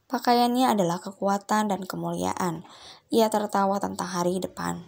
Pakaiannya adalah kekuatan dan kemuliaan. Ia tertawa tentang hari depan.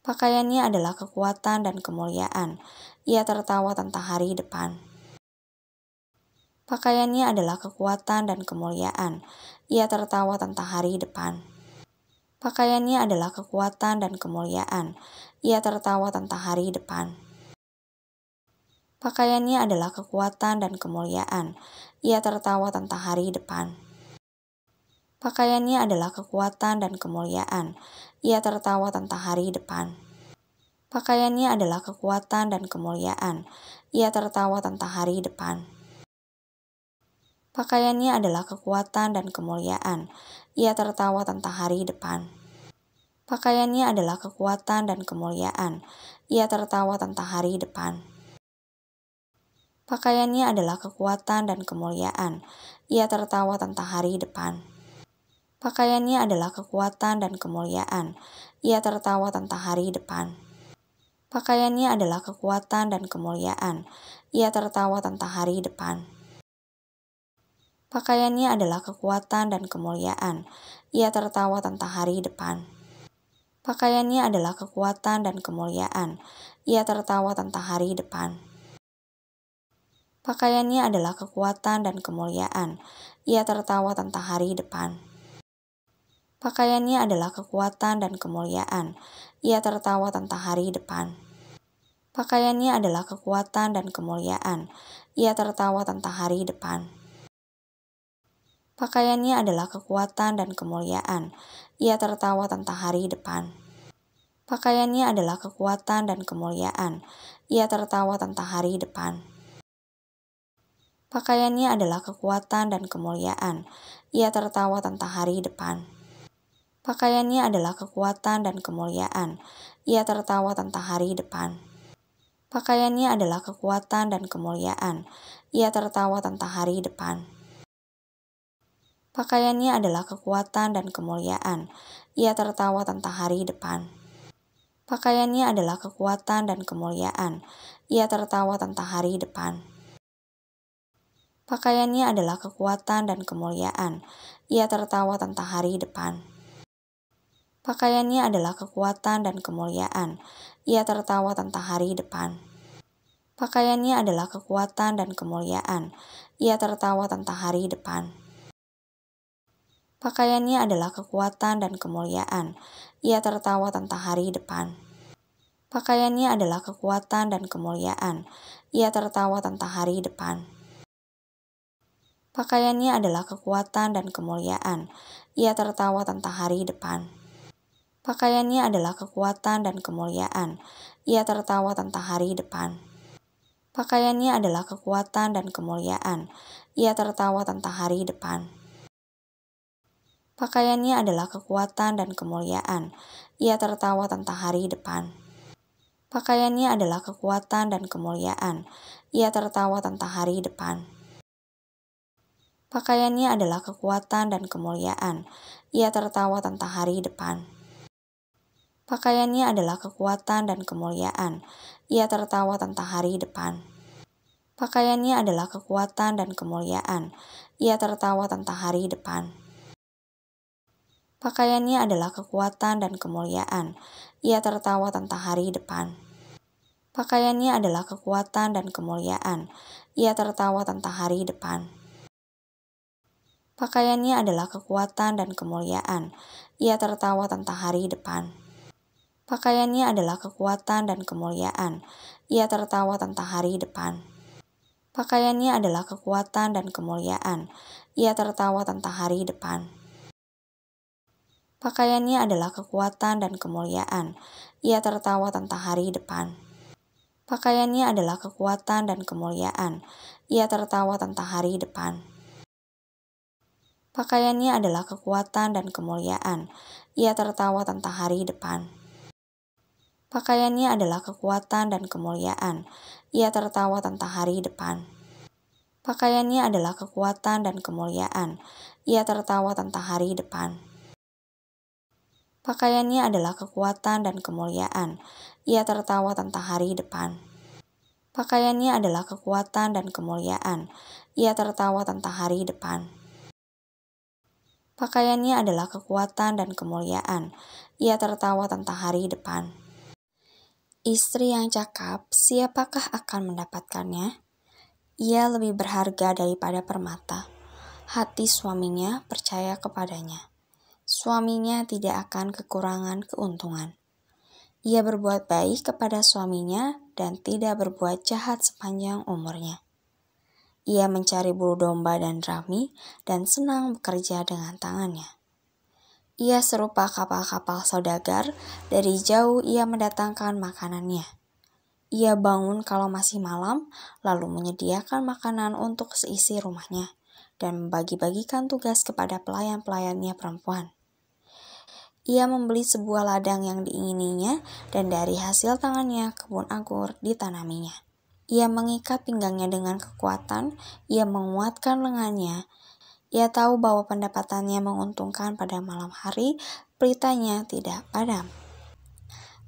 Pakaiannya adalah kekuatan dan kemuliaan. Ia tertawa tentang hari depan. Pakaiannya adalah kekuatan dan kemuliaan. Ia tertawa tentang hari depan. Pakaiannya adalah kekuatan dan kemuliaan. Ia tertawa tentang hari depan. Pakaiannya adalah kekuatan dan kemuliaan. Ia tertawa tentang hari depan. Pakaiannya adalah kekuatan dan kemuliaan. Ia tertawa tentang hari depan. Pakaiannya adalah kekuatan dan kemuliaan. Ia tertawa tentang hari depan. Pakaiannya adalah kekuatan dan kemuliaan. Ia tertawa tentang hari depan. Pakaiannya adalah kekuatan dan kemuliaan. Ia tertawa tentang hari depan. Pakaiannya adalah kekuatan dan kemuliaan. Ia tertawa tentang hari depan. Pakaiannya adalah kekuatan dan kemuliaan. Ia tertawa tentang hari depan. Pakaiannya adalah kekuatan dan kemuliaan. Ia tertawa tentang hari depan. Pakaiannya adalah kekuatan dan kemuliaan. Ia tertawa tentang hari depan. Pakaiannya adalah kekuatan dan kemuliaan. Ia tertawa tentang hari depan. Pakaiannya adalah kekuatan dan kemuliaan. Ia tertawa tentang hari depan. Pakaiannya adalah kekuatan dan kemuliaan. Ia tertawa tentang hari depan. Pakaiannya adalah kekuatan dan kemuliaan. Ia tertawa tentang hari depan. Pakaiannya adalah kekuatan dan kemuliaan. Ia tertawa tentang hari depan. Pakaiannya adalah kekuatan dan kemuliaan. Ia tertawa tentang hari depan. Pakaiannya adalah kekuatan dan kemuliaan. Ia tertawa tentang hari depan. Pakaiannya adalah kekuatan dan kemuliaan. Ia tertawa tentang hari depan. Pakaiannya adalah kekuatan dan kemuliaan. Ia tertawa tentang hari depan. Pakaiannya adalah kekuatan dan kemuliaan. Ia tertawa tentang hari depan. Pakaiannya adalah kekuatan dan kemuliaan. Ia tertawa tentang hari depan. Pakaiannya adalah kekuatan dan kemuliaan. Ia tertawa tentang hari depan. Pakaiannya adalah kekuatan dan kemuliaan. Ia tertawa tentang hari depan. Pakaiannya adalah kekuatan dan kemuliaan. Ia tertawa tentang hari depan. Pakaiannya adalah kekuatan dan kemuliaan. Ia tertawa tentang hari depan. Pakaiannya adalah kekuatan dan kemuliaan. Ia tertawa tentang hari depan. Pakaiannya adalah kekuatan dan kemuliaan. Ia tertawa tentang hari depan. Pakaiannya adalah kekuatan dan kemuliaan. Ia tertawa tentang hari depan. Pakaiannya adalah kekuatan dan kemuliaan. Ia tertawa tentang hari depan. Pakaiannya adalah kekuatan dan kemuliaan. Ia tertawa tentang hari depan. Pakaiannya adalah kekuatan dan kemuliaan. Ia tertawa tentang hari depan. Pakaiannya adalah kekuatan dan kemuliaan. Ia tertawa tentang hari depan. Pakaiannya adalah kekuatan dan kemuliaan. Ia tertawa tentang hari depan. Pakaiannya adalah kekuatan dan kemuliaan. Ia tertawa tentang hari depan. Pakaiannya adalah kekuatan dan kemuliaan. Ia tertawa tentang hari depan. Pakaiannya adalah kekuatan dan kemuliaan. Ia tertawa tentang hari depan. Pakaiannya adalah kekuatan dan kemuliaan. Ia tertawa tentang hari depan. Pakaiannya adalah kekuatan dan kemuliaan. Ia tertawa tentang hari depan. Pakaiannya adalah kekuatan dan kemuliaan. Ia tertawa tentang hari depan. Pakaiannya adalah kekuatan dan kemuliaan. Ia tertawa tentang hari depan. Pakaiannya adalah kekuatan dan kemuliaan. Ia tertawa tentang hari depan. Pakaiannya adalah kekuatan dan kemuliaan. Ia tertawa tentang hari depan. Pakaiannya adalah kekuatan dan kemuliaan. Ia tertawa tentang hari depan. Pakaiannya adalah kekuatan dan kemuliaan. Ia tertawa tentang hari depan. Pakaiannya adalah kekuatan dan kemuliaan. Ia tertawa tentang hari depan. Pakaiannya adalah kekuatan dan kemuliaan. Ia tertawa tentang hari depan. Pakaiannya adalah kekuatan dan kemuliaan. Ia tertawa tentang hari depan. Pakaiannya adalah kekuatan dan kemuliaan. Ia tertawa tentang hari depan. Pakaiannya adalah kekuatan dan kemuliaan. Ia tertawa tentang hari depan. Pakaiannya adalah kekuatan dan kemuliaan. Ia tertawa tentang hari depan. Pakaiannya adalah kekuatan dan kemuliaan. Ia tertawa tentang hari depan. Pakaiannya adalah kekuatan dan kemuliaan. Ia tertawa tentang hari depan. Pakaiannya adalah kekuatan dan kemuliaan. Ia tertawa tentang hari depan. Pakaiannya adalah kekuatan dan kemuliaan. Ia tertawa tentang hari depan. Istri yang cakap, siapakah akan mendapatkannya? Ia lebih berharga daripada permata. Hati suaminya percaya kepadanya. Suaminya tidak akan kekurangan keuntungan. Ia berbuat baik kepada suaminya dan tidak berbuat jahat sepanjang umurnya. Ia mencari bulu domba dan rami dan senang bekerja dengan tangannya. Ia serupa kapal-kapal saudagar, dari jauh ia mendatangkan makanannya. Ia bangun kalau masih malam, lalu menyediakan makanan untuk seisi rumahnya, dan membagi-bagikan tugas kepada pelayan-pelayannya perempuan. Ia membeli sebuah ladang yang diingininya, dan dari hasil tangannya kebun anggur ditanaminya. Ia mengikat pinggangnya dengan kekuatan, ia menguatkan lengannya. Ia tahu bahwa pendapatannya menguntungkan pada malam hari, peritanya tidak padam.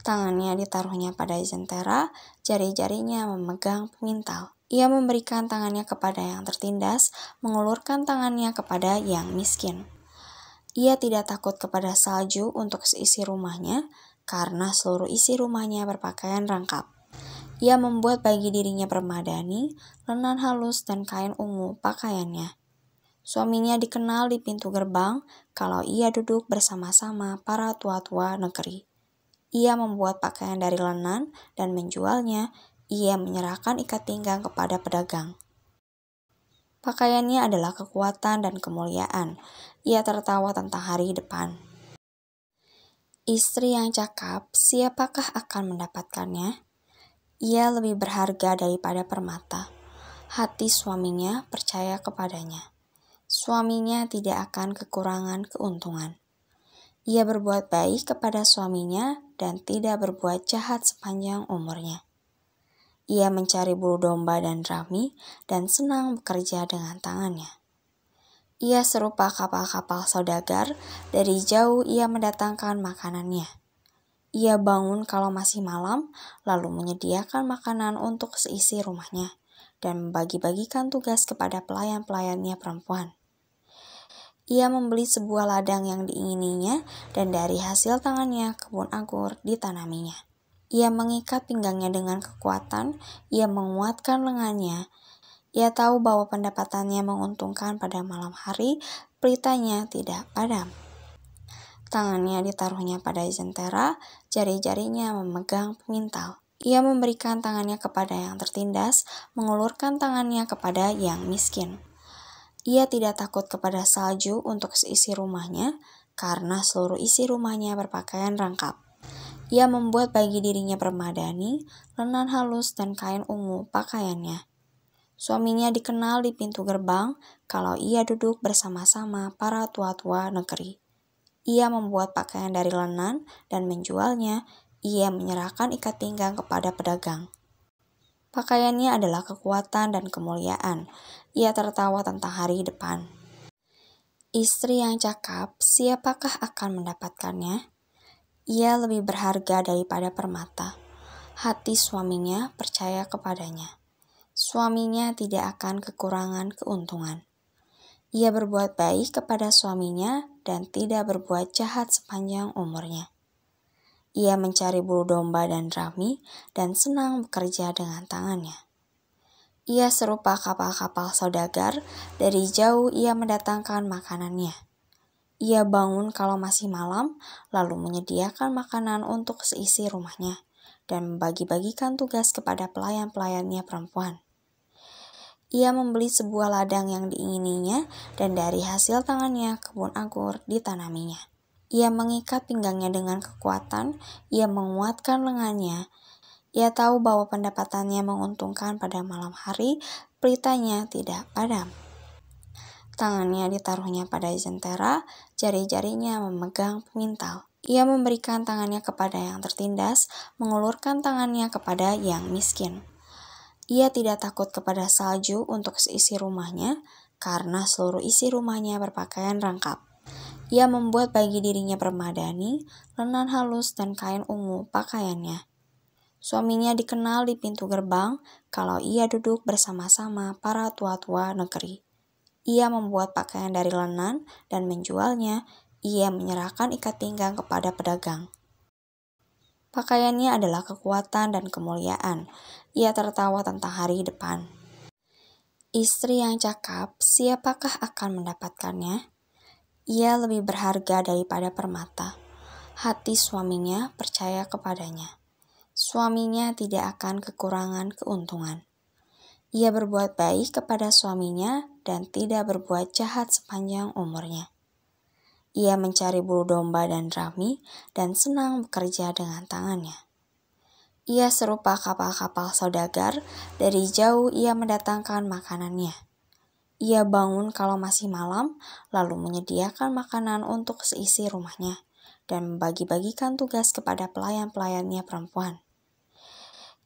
Tangannya ditaruhnya pada jentera, jari-jarinya memegang pemintal. Ia memberikan tangannya kepada yang tertindas, mengulurkan tangannya kepada yang miskin. Ia tidak takut kepada salju untuk seisi rumahnya, karena seluruh isi rumahnya berpakaian rangkap. Ia membuat bagi dirinya permadani, lenan halus dan kain ungu pakaiannya. Suaminya dikenal di pintu gerbang kalau ia duduk bersama-sama para tua-tua negeri. Ia membuat pakaian dari lenan dan menjualnya. Ia menyerahkan ikat pinggang kepada pedagang. Pakaiannya adalah kekuatan dan kemuliaan. Ia tertawa tentang hari depan. Istri yang cakap, siapakah akan mendapatkannya? Ia lebih berharga daripada permata. Hati suaminya percaya kepadanya. Suaminya tidak akan kekurangan keuntungan. Ia berbuat baik kepada suaminya dan tidak berbuat jahat sepanjang umurnya. Ia mencari bulu domba dan rami dan senang bekerja dengan tangannya. Ia serupa kapal-kapal saudagar, dari jauh ia mendatangkan makanannya. Ia bangun kalau masih malam, lalu menyediakan makanan untuk seisi rumahnya, dan membagi-bagikan tugas kepada pelayan-pelayannya perempuan. Ia membeli sebuah ladang yang diingininya, dan dari hasil tangannya kebun anggur ditanaminya. Ia mengikat pinggangnya dengan kekuatan, ia menguatkan lengannya. Ia tahu bahwa pendapatannya menguntungkan pada malam hari, peritanya tidak padam. Tangannya ditaruhnya pada jentera, jari-jarinya memegang pemintal. Ia memberikan tangannya kepada yang tertindas, mengulurkan tangannya kepada yang miskin. Ia tidak takut kepada salju untuk seisi rumahnya, karena seluruh isi rumahnya berpakaian rangkap. Ia membuat bagi dirinya permadani, lenan halus dan kain ungu pakaiannya. Suaminya dikenal di pintu gerbang kalau ia duduk bersama-sama para tua-tua negeri. Ia membuat pakaian dari lenan dan menjualnya. Ia menyerahkan ikat pinggang kepada pedagang. Pakaiannya adalah kekuatan dan kemuliaan. Ia tertawa tentang hari depan. Istri yang cakap, siapakah akan mendapatkannya? Ia lebih berharga daripada permata. Hati suaminya percaya kepadanya. Suaminya tidak akan kekurangan keuntungan. Ia berbuat baik kepada suaminya dan tidak berbuat jahat sepanjang umurnya. Ia mencari bulu domba dan rami dan senang bekerja dengan tangannya. Ia serupa kapal-kapal saudagar, dari jauh ia mendatangkan makanannya. Ia bangun kalau masih malam, lalu menyediakan makanan untuk seisi rumahnya, dan membagi-bagikan tugas kepada pelayan-pelayannya perempuan. Ia membeli sebuah ladang yang diingininya, dan dari hasil tangannya kebun anggur ditanaminya. Ia mengikat pinggangnya dengan kekuatan, ia menguatkan lengannya. Ia tahu bahwa pendapatannya menguntungkan pada malam hari, peritanya tidak padam. Tangannya ditaruhnya pada jentera, jari-jarinya memegang pemintal. Ia memberikan tangannya kepada yang tertindas, mengulurkan tangannya kepada yang miskin. Ia tidak takut kepada salju untuk seisi rumahnya, karena seluruh isi rumahnya berpakaian rangkap. Ia membuat bagi dirinya permadani, lenan halus dan kain ungu pakaiannya. Suaminya dikenal di pintu gerbang kalau ia duduk bersama-sama para tua-tua negeri. Ia membuat pakaian dari lenan dan menjualnya. Ia menyerahkan ikat pinggang kepada pedagang. Pakaiannya adalah kekuatan dan kemuliaan. Ia tertawa tentang hari depan. Istri yang cakap, siapakah akan mendapatkannya? Ia lebih berharga daripada permata. Hati suaminya percaya kepadanya. Suaminya tidak akan kekurangan keuntungan. Ia berbuat baik kepada suaminya dan tidak berbuat jahat sepanjang umurnya. Ia mencari bulu domba dan rami dan senang bekerja dengan tangannya. Ia serupa kapal-kapal saudagar, dari jauh ia mendatangkan makanannya. Ia bangun kalau masih malam, lalu menyediakan makanan untuk seisi rumahnya, dan membagi-bagikan tugas kepada pelayan-pelayannya perempuan.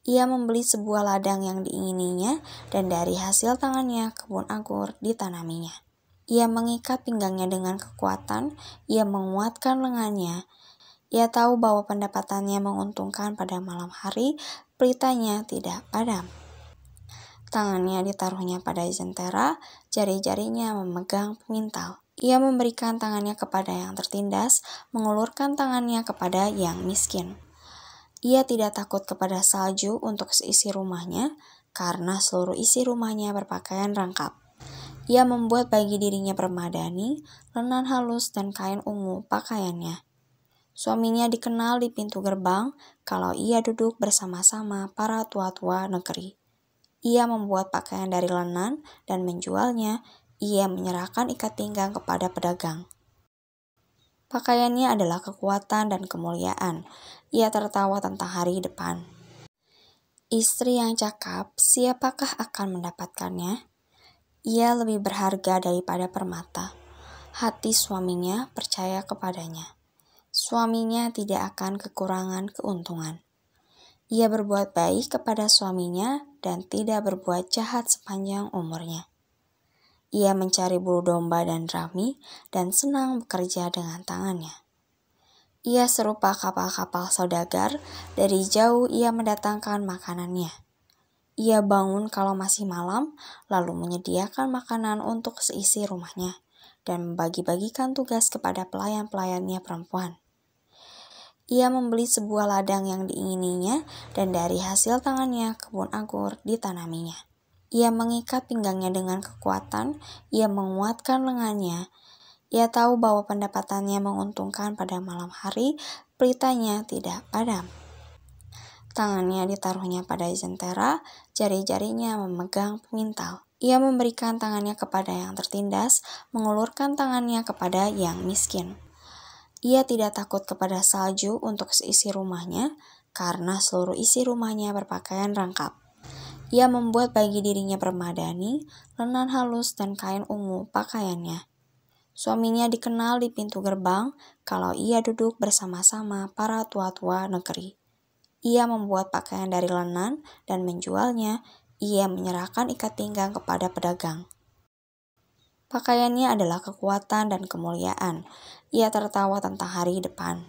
Ia membeli sebuah ladang yang diingininya, dan dari hasil tangannya kebun anggur ditanaminya. Ia mengikat pinggangnya dengan kekuatan, ia menguatkan lengannya. Ia tahu bahwa pendapatannya menguntungkan pada malam hari, pelitanya tidak padam. Tangannya ditaruhnya pada jentera, jari-jarinya memegang pemintal. Ia memberikan tangannya kepada yang tertindas, mengulurkan tangannya kepada yang miskin. Ia tidak takut kepada salju untuk seisi rumahnya, karena seluruh isi rumahnya berpakaian rangkap. Ia membuat bagi dirinya permadani, lenan halus dan kain ungu pakaiannya. Suaminya dikenal di pintu gerbang kalau ia duduk bersama-sama para tua-tua negeri. Ia membuat pakaian dari lenan dan menjualnya. Ia menyerahkan ikat pinggang kepada pedagang. Pakaiannya adalah kekuatan dan kemuliaan. Ia tertawa tentang hari depan. Istri yang cakap, siapakah akan mendapatkannya? Ia lebih berharga daripada permata. Hati suaminya percaya kepadanya. Suaminya tidak akan kekurangan keuntungan. Ia berbuat baik kepada suaminya dan tidak berbuat jahat sepanjang umurnya. Ia mencari bulu domba dan rami dan senang bekerja dengan tangannya. Ia serupa kapal-kapal saudagar, dari jauh ia mendatangkan makanannya. Ia bangun kalau masih malam, lalu menyediakan makanan untuk seisi rumahnya, dan membagi-bagikan tugas kepada pelayan-pelayannya perempuan. Ia membeli sebuah ladang yang diingininya, dan dari hasil tangannya kebun anggur ditanaminya. Ia mengikat pinggangnya dengan kekuatan, ia menguatkan lengannya. Ia tahu bahwa pendapatannya menguntungkan pada malam hari, pelitanya tidak padam. Tangannya ditaruhnya pada jentera, jari-jarinya memegang pemintal. Ia memberikan tangannya kepada yang tertindas, mengulurkan tangannya kepada yang miskin. Ia tidak takut kepada salju untuk seisi rumahnya, karena seluruh isi rumahnya berpakaian rangkap. Ia membuat bagi dirinya permadani, lenan halus dan kain ungu pakaiannya. Suaminya dikenal di pintu gerbang kalau ia duduk bersama-sama para tua-tua negeri. Ia membuat pakaian dari lenan dan menjualnya. Ia menyerahkan ikat pinggang kepada pedagang. Pakaiannya adalah kekuatan dan kemuliaan. Ia tertawa tentang hari depan.